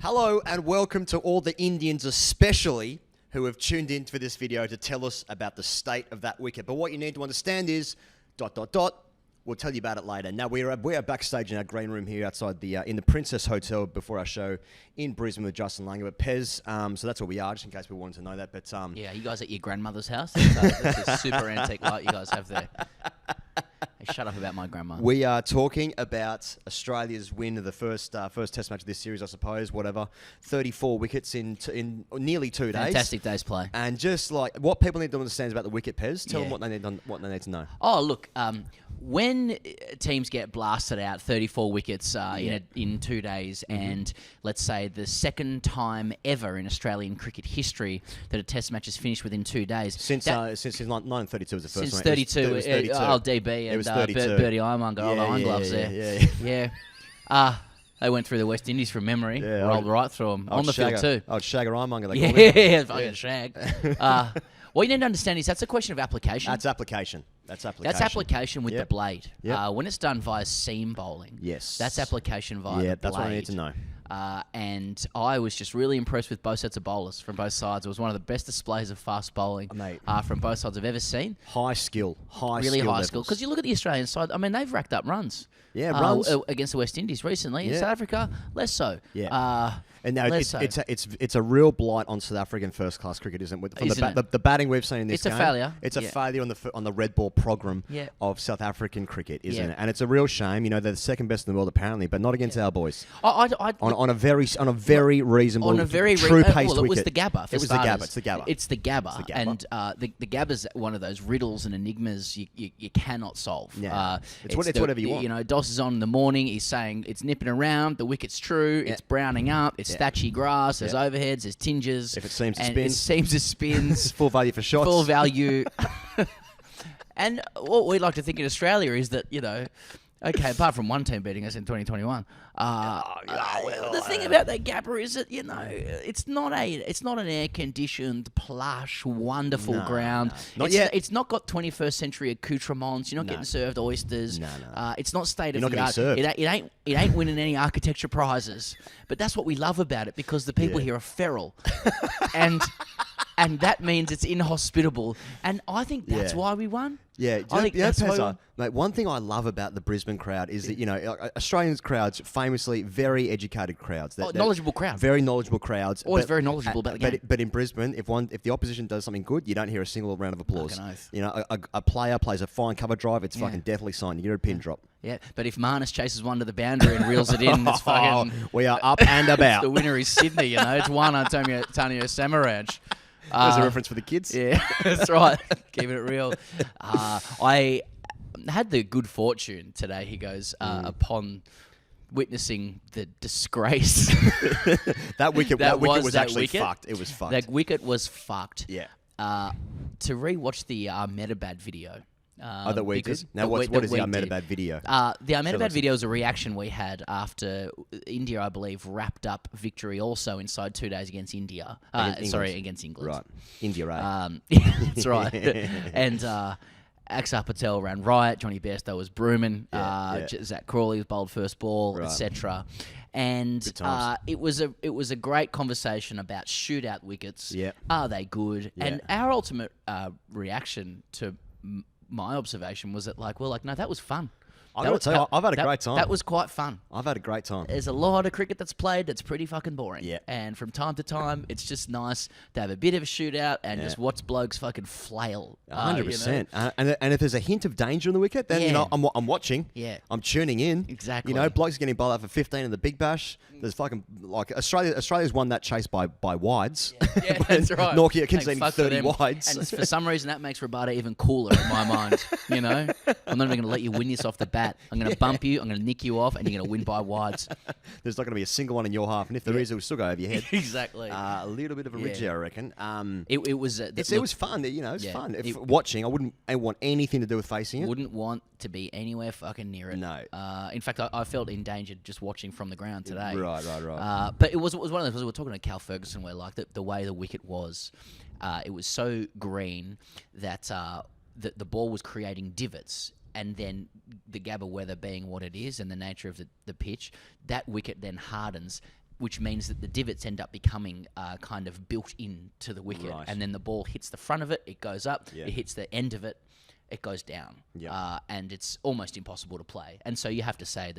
Hello and welcome to all the Indians especially who have tuned in for this video to tell us about the state of that wicket. But what you need to understand is ... We'll tell you about it later. Now, we are backstage in our green room here outside the in the Princess Hotel before our show in Brisbane with Justin Langer. But Pez, so that's where we are, just in case we wanted to know that. But yeah, you guys at your grandmother's house? That's a super antique light you guys have there. Hey, shut up about my grandma. We are talking about Australia's win of the first Test match of this series, I suppose. Whatever, 34 wickets in nearly 2 days. Fantastic day's play. And just like what people need to understand about the wicket, Pez. Tell them what they need to know. Oh, look. When teams get blasted out 34 wickets in 2 days, and let's say the second time ever in Australian cricket history that a Test match is finished within 2 days. Since 1932 was the first one. Since 32, DB and Bertie Ironmonger, all the Iron Gloves there. Yeah. They went through the West Indies from memory, rolled right through them on the field too. Oh, Shagger Ironmonger, they call him. Yeah, fucking shag. What you need to understand is that's a question of application. That's application. That's application with the blade. Yep. When it's done via seam bowling, that's application via the blade. That's what I need to know. And I was just really impressed with both sets of bowlers from both sides. It was one of the best displays of fast bowling from both sides I've ever seen. High skill. Really high skill. Because you look at the Australian side, I mean, they've racked up runs. Yeah, runs. Against the West Indies recently. In South Africa, less so. Yeah. And now it's a real blight on South African first-class cricket, isn't it? From the batting we've seen in this game. It's a failure. It's a failure on the red ball program of South African cricket, isn't it? And it's a real shame. You know, they're the second best in the world apparently, but not against our boys. On a very reasonable, true pace wicket. It was the GABBA. It was the GABBA. It's the GABBA. It's the GABBA. And the GABBA's one of those riddles and enigmas you cannot solve. Yeah. It's whatever you want. You know, Doss is on in the morning. He's saying it's nipping around. The wicket's true. It's browning up. It's thatchy grass. There's overheads. There's tinges. If it seems to spin. It seems to spins. Full value for shots. Full value. And what we like to think in Australia is that, you know, okay, apart from one team beating us in 2021, the thing about that GABBA is that, you know, it's not an air-conditioned, plush, wonderful ground. No. Not yet. It's not got 21st century accoutrements. You're not getting served oysters. No. It's not state of You're the not art. getting served. It ain't winning any architecture prizes. But that's what we love about it, because the people here are feral. And that means it's inhospitable. And I think that's why we won. Yeah, I think that's why we won. Mate, one thing I love about the Brisbane crowd is that, you know, Australian crowds, famously very educated crowds. Knowledgeable crowds. Very knowledgeable crowds. Always very knowledgeable about the game. But in Brisbane, if the opposition does something good, you don't hear a single round of applause. Fucking oath. You know, a player plays a fine cover drive, it's fucking definitely signed. You get a pin drop. Yeah, but if Marnus chases one to the boundary and reels it in, it's fucking... We are up and about. The winner is Sydney, you know. It's one Antonio Samaranch. There's a reference for the kids. Yeah, that's right. Keeping it real. I had the good fortune today, he goes, upon witnessing the disgrace. that wicket was actually fucked. It was fucked. That wicket was fucked. Yeah. To rewatch the Ahmedabad video. That we did? Now, what is the Ahmedabad video? The Ahmedabad video is a reaction we had after India, I believe, wrapped up victory also inside 2 days against India. Against England. Right. India, right. That's right. And Axar Patel ran riot. Johnny Bairstow was brooming. Zach Crawley was bowled first ball, etc. And it was a great conversation about shootout wickets. Yeah. Are they good? Yeah. And our ultimate reaction to my observation was that, no, that was fun. I've had a great time. That was quite fun. I've had a great time. There's a lot of cricket that's played that's pretty fucking boring. Yeah. And from time to time, it's just nice to have a bit of a shootout and just watch blokes fucking flail. 100%. You know? And if there's a hint of danger in the wicket, then you know I'm watching. Yeah. I'm tuning in. Exactly. You know, blokes getting bowled out for 15 in the Big Bash. There's fucking Australia's won that chase by wides. Yeah, that's right. Nokia conceding 30 wides. And for some reason that makes Rabada even cooler in my mind. You know, I'm not even going to let you win this off the bat. I'm going to bump you, I'm going to nick you off, and you're going to win by wides. There's not going to be a single one in your half, and if there is, it will still go over your head. Exactly. A little bit of a ridge, I reckon. It was fun. You know, it was fun. Watching, I wouldn't want anything to do with facing it. Wouldn't want to be anywhere fucking near it. No. In fact, I felt endangered just watching from the ground today. Right. But it was one of those. We were talking to Cal Ferguson, where the way the wicket was, it was so green that the ball was creating divots. And then the GABBA weather being what it is and the nature of the pitch, that wicket then hardens which means that the divots end up becoming kind of built into the wicket, Right. and then the ball hits the front of it, it goes up, Yeah. it hits the end of it, it goes down, and it's almost impossible to play. And so you have to say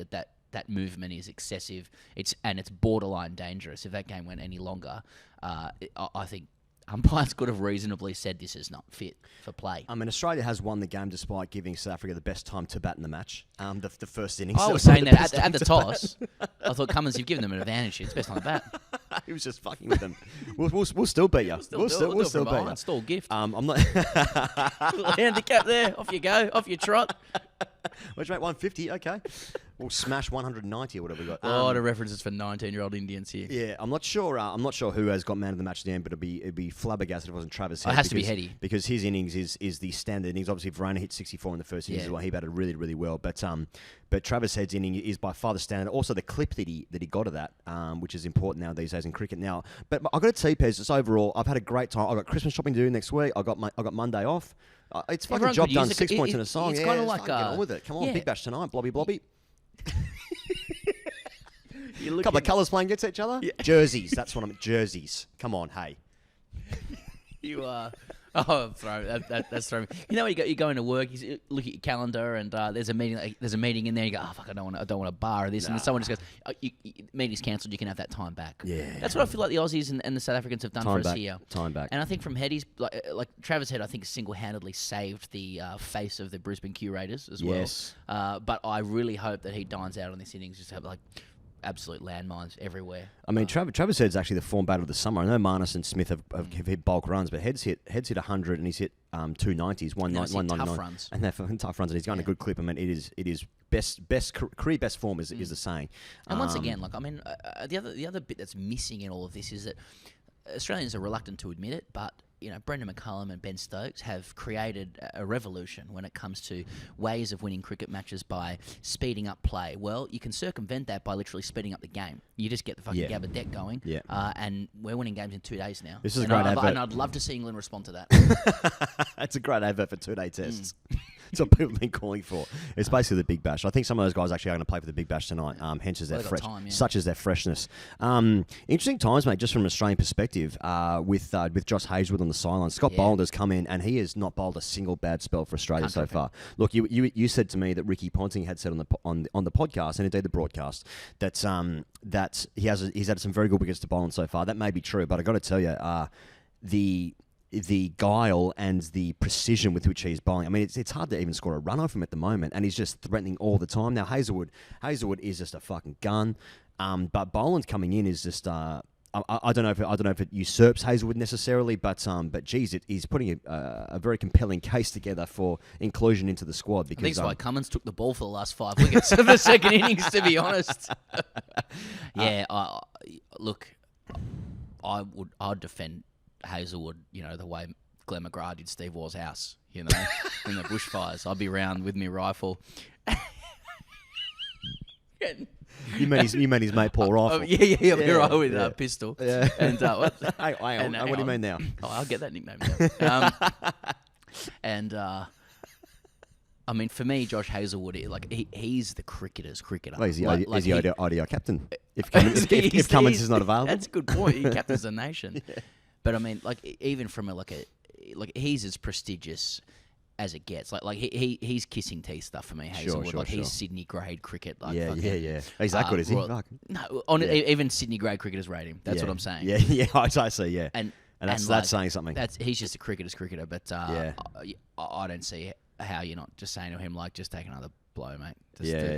that movement is excessive. It's borderline dangerous. If that game went any longer, I think umpires could have reasonably said this is not fit for play. I mean, Australia has won the game despite giving South Africa the best time to bat in the match. The first innings. I was saying that at the toss. I thought, Cummins, you've given them an advantage here. It's best on the bat. He was just fucking with them. We'll still beat you. We'll still beat you. It's still a gift. I'm not. Little handicap there. Off you go. Off you trot. What'd you make? 150. Okay. We'll smash 190 or whatever we got. A lot of references for 19-year-old Indians here. Yeah, I'm not sure. I'm not sure who has got man of the match at the end, but it'd be flabbergasted if it wasn't Travis Head. It has to be Heady because his innings is the standard innings. Obviously, Verona hit 64 in the first innings as well. He batted really, really well. But Travis Head's inning is by far the standard. Also, the clip that he got of that, which is important now these days in cricket. Now, but I've got to tell you, Pez, just overall, I've had a great time. I've got Christmas shopping to do next week. I got Monday off. It's fucking Everyone job could done. use 6 points in a song. It's Yeah, kind of like get on with it. Come on, Big Bash tonight. Blobby, blobby. A couple of colours playing against each other. Yeah. Jerseys. That's what I'm. Jerseys. Come on, hey. You are. Oh, that's throwing. You know, you go into work, you look at your calendar, and there's a meeting in there. You go, oh fuck, I don't want a bar or this, and then someone just goes, oh, meeting's cancelled. You can have that time back. Yeah, that's what I feel like the Aussies and the South Africans have done for us here. Time back. And I think from Headies, like Travis Head, I think single-handedly saved the face of the Brisbane Q Raiders as well. Yes. But I really hope that he dines out on this innings, just to have absolute landmines everywhere. I mean, Travis Head's actually the form batter of the summer. I know Marnus and Smith have hit bulk runs, but Head's hit 100 and he's hit 290s, 199, tough runs, and they're tough runs, and he's going a good clip. I mean, it is career best form is the saying. And once again, the other bit that's missing in all of this is that Australians are reluctant to admit it, but Brendan McCullum and Ben Stokes have created a revolution when it comes to ways of winning cricket matches by speeding up play. Well, you can circumvent that by literally speeding up the game. You just get the fucking GABBA deck going, and we're winning games in 2 days now. This is a great advert. And I'd love to see England respond to that. It's a great advert for 2-day tests. That's what people have been calling for. It's basically the Big Bash. I think some of those guys actually are going to play for the Big Bash tonight, hence as such as their freshness. Interesting times, mate, just from an Australian perspective, with Josh Hazlewood on the sideline. Scott Boland has come in, and he has not bowled a single bad spell for Australia so far. Look, you said to me that Ricky Ponting had said on the podcast, and indeed the broadcast, that he's had some very good wickets to bowl on so far. That may be true, but I got to tell you, the guile and the precision with which he's bowling. I mean, it's hard to even score a run off him at the moment, and he's just threatening all the time. Now, Hazlewood is just a fucking gun, but Boland coming in is just. I don't know if it usurps Hazlewood necessarily, but geez, he's putting a very compelling case together for inclusion into the squad. Because I think it's why Cummins took the ball for the last 5 wickets of the second innings, to be honest. I'd defend Hazlewood, the way Glenn McGrath did Steve Waugh's house, in the bushfires. I'd be around with my rifle. You mean his mate Paul Rifle? Yeah, right with a pistol. Yeah. And what? Hey, what do you mean now? Oh, I'll get that nickname now. I mean, for me, Josh Hazlewood, he's the cricketer's cricketer. Well, is he ODI captain? If Cummins is not available, that's a good point. He captains the nation. Yeah. But I mean, even from he's as prestigious as it gets. He's kissing teeth stuff for me, Hazlewood. Sure. He's Sydney grade cricket. Yeah. He's that good, is he? No, even Sydney grade cricketers rate him. That's what I'm saying. Yeah, I see. Yeah, and that's saying something. He's just a cricketer's cricketer. But I don't see how you're not just saying to him just take another blow, mate.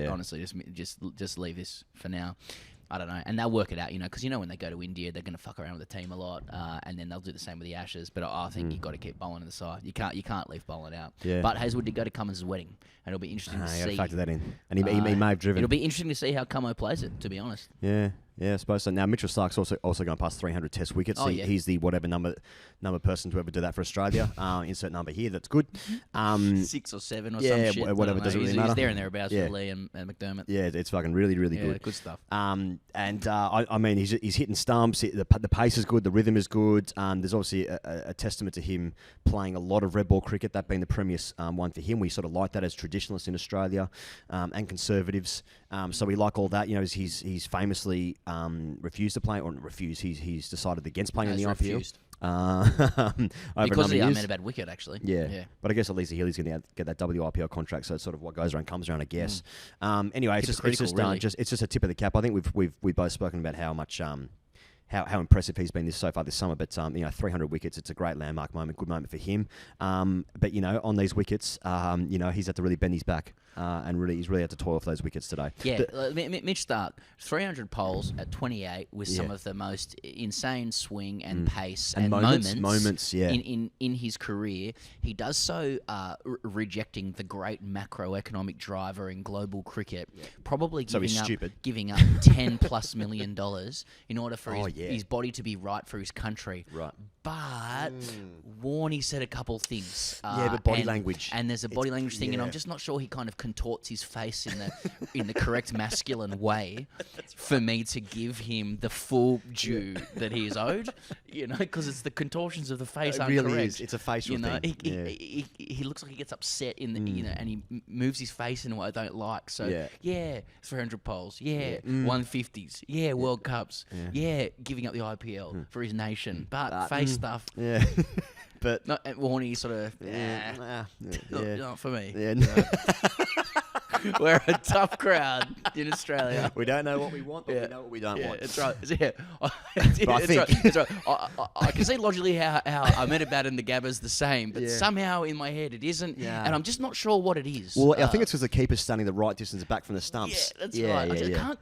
Honestly, just leave this for now. I don't know, and they'll work it out, because when they go to India, they're going to fuck around with the team a lot, and then they'll do the same with the Ashes. But I think you've got to keep Boland in the side. You can't leave Boland out. Yeah. But Hazlewood did go to Cummins' wedding, and it'll be interesting to see. You got to factor that in, and he may have driven. It'll be interesting to see how Cummo plays it, to be honest. Yeah, I suppose so. Now Mitchell Stark's also going past 300 Test wickets. He's the whatever number person to ever do that for Australia. Insert number here. That's good. 6 or 7 or some shit. Whatever. Doesn't really matter. He's there and thereabouts with Lee and McDermott. Yeah, it's fucking really good. Good stuff. I mean, he's hitting stumps. The pace is good. The rhythm is good. There's obviously a testament to him playing a lot of red ball cricket. That being the premier one for him. We sort of like that as traditionalists in Australia and conservatives. So we like all that. You know, he's famously refused to play, or not refused. He's decided against playing in the IPL. Refused. Over Because a of number the of Ahmedabad wicket, actually. Yeah. But I guess at least Healy's going to get that WIPL contract, so it's sort of what goes around comes around, I guess. Anyway, it's just a tip of the cap. I think we've both spoken about how much how impressive he's been so far this summer. But 300 wickets, it's a great landmark moment, good moment for him. But on these wickets, he's had to really bend his back. And he's really had to toil for those wickets today. Yeah, Mitch Starc, 300 poles at 28 with some of the most insane swing and pace and moments in his career. He does so rejecting the great macroeconomic driver in global cricket, probably giving up $10+ million in order for his body to be right for his country. Right. But Warney said a couple things. But body language. And there's a body language thing, and I'm just not sure he kind of contorts his face in the correct masculine way for me to give him the full due that he is owed. Because it's the contortions of the face aren't correct. Really is. It's a facial thing. He looks like he gets upset in the and he moves his face in a way I don't like. So 300 poles, 150s, World Cups, giving up the IPL for his nation, but face stuff. Yeah. But Warney sort of not for me. Yeah. We're a tough crowd in Australia. We don't know what we want, but we know what we don't want. That's right. But I think that's right. I can see logically how Ahmedabad and the GABBA's the same, but somehow in my head it isn't, and I'm just not sure what it is. Well, I think it's because the keeper's standing the right distance back from the stumps. Yeah, that's right. I can't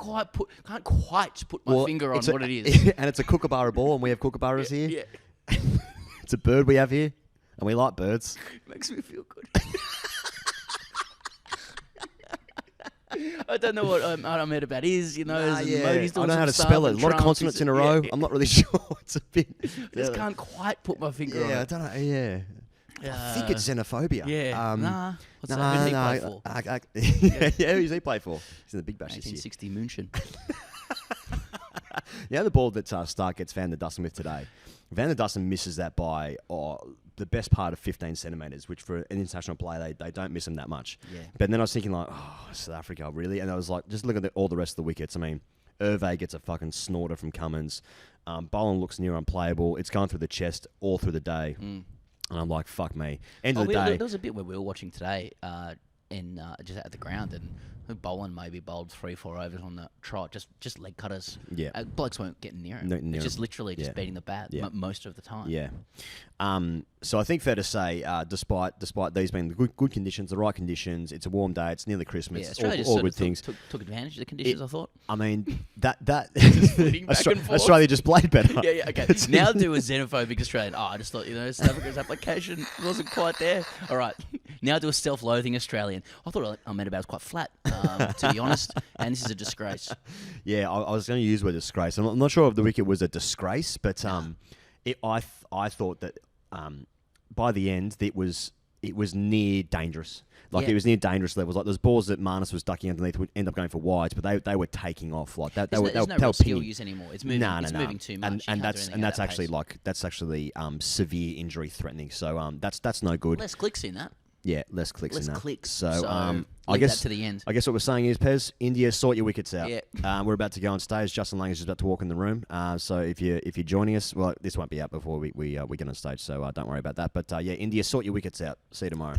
quite put my finger on what it is. And it's a kookaburra ball, and we have kookaburras here. Yeah. It's a bird we have here, and we like birds. Makes me feel good. I don't know what Ahmedabad is, I don't know how to spell it. A lot of consonants in a row. I'm not really sure. It's a bit... I just can't quite put my finger on it. I don't know, I think it's xenophobia. Yeah. Who did he play for? Who does he play for? He's in the Big Bash this year. 1960 München. The ball that Starc gets Van der Dussen with today, Van der Dussen misses that by the best part of 15 centimetres, which for an international player, they don't miss him that much. Yeah. But then I was thinking South Africa, really? And I was like, just look at all the rest of the wickets. I mean, Irve gets a fucking snorter from Cummins. Boland looks near unplayable. It's going through the chest all through the day. And I'm like, fuck me. End of the day. There was a bit where we were watching today just at the ground, and Boland maybe bowled 3-4 overs on the trot, just leg cutters. Yeah, blokes weren't getting near him. Just literally beating the bat most of the time. Yeah. So I think fair to say, despite these being the good conditions, the right conditions, it's a warm day, it's nearly Christmas, Australia all good things. Took advantage of the conditions. I thought. I mean that back and forth. Australia just played better. Okay. Now do a xenophobic Australian. I just thought South Africa's application wasn't quite there. All right. Now do a self-loathing Australian. I thought Ahmedabad was quite flat, to be honest, and this is a disgrace. Yeah, I was going to use the word disgrace. I'm not sure if the wicket was a disgrace, but I thought that by the end it was near dangerous. It was near dangerous levels. Like those balls that Marnus was ducking underneath would end up going for wides, but they were taking off like that. There's no real skill use anymore. It's moving. It's moving too much. And that's actually severe injury threatening. So that's no good. Less clicks in that. Yeah, less clicks in that. Less clicks. So I guess that to the end. I guess what we're saying is, Pez, India, sort your wickets out. Yeah. We're about to go on stage. Justin Lang is just about to walk in the room. So if you're joining us, well, this won't be out before we get on stage. So don't worry about that. But India, sort your wickets out. See you tomorrow.